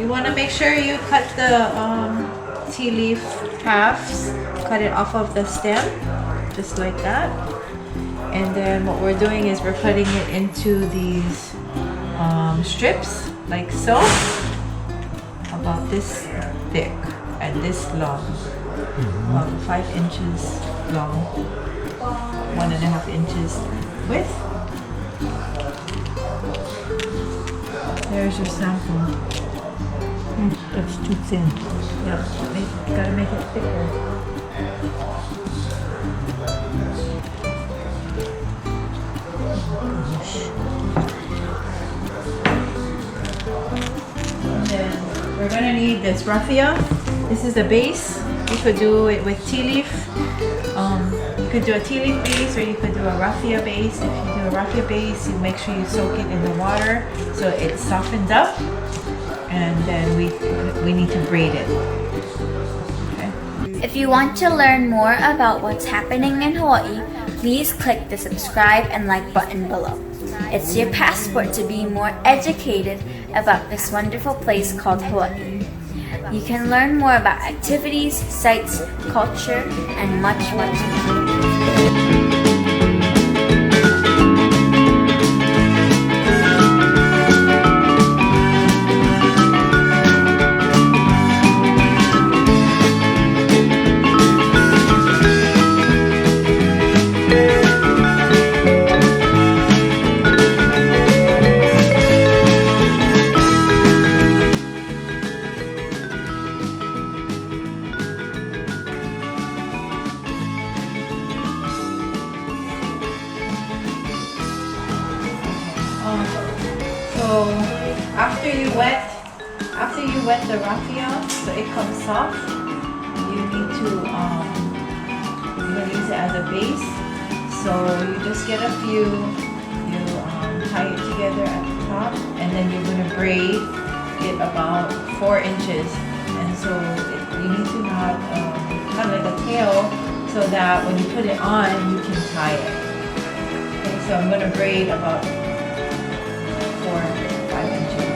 You want to make sure you cut the tea leaf halves, cut it off of the stem, just like that. And then what we're doing is we're cutting it into these strips, like so, about this thick and this long, about 5 inches long, 1.5 inches width. There's your sample. That's too thin. Yep, gotta make it thicker. And then we're gonna need this raffia. This is the base. You could do it with tea leaf. You could do a tea leaf base, or you could do a raffia base. If you do a raffia base, you make sure you soak it in the water so it softens up. And then we need to braid it. Okay. If you want to learn more about what's happening in Hawaii, please click the subscribe and like button below. It's your passport to be more educated about this wonderful place called Hawaii. You can learn more about activities, sites, culture, and much, much more. So after you wet the raffia so it comes soft, you need to you're gonna use it as a base. So you just get a few, you tie it together at the top, and then you're gonna braid it about 4 inches. And so you need to have kind of like a tail so that when you put it on, you can tie it. Okay, so I'm gonna braid about 4 or 5 inches.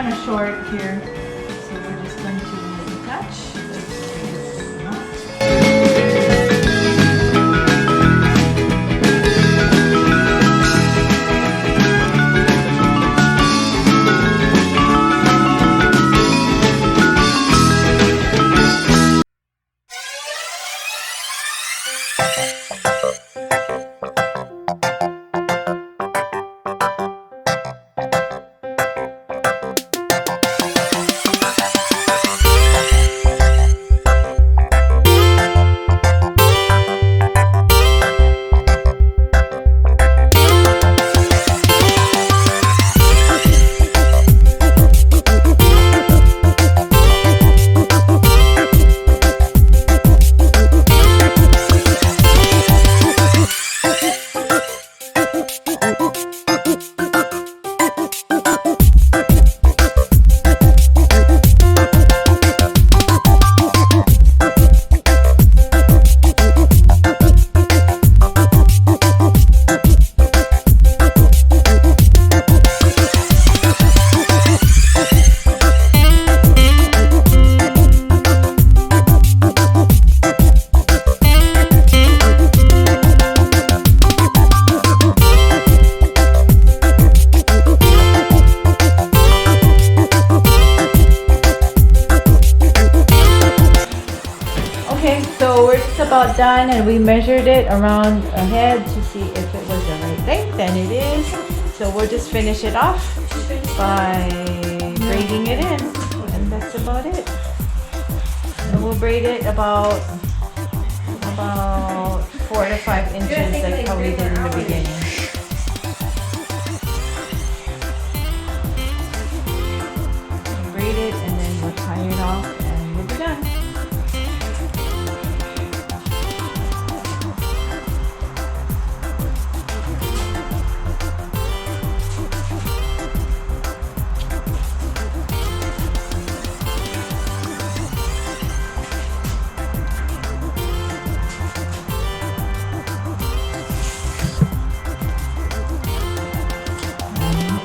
kind of short here, so we're just going to attach this knot. Okay, so we're just about done, and we measured it around a head to see if it was the right length, and it is. So we'll just finish it off by braiding it in, and that's about it. And we'll braid it about 4 to 5 inches, like how we did in the beginning. We'll braid it, and then we'll tie it off, and we'll be done.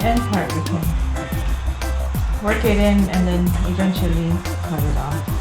End part we can work it in and then eventually cut it off.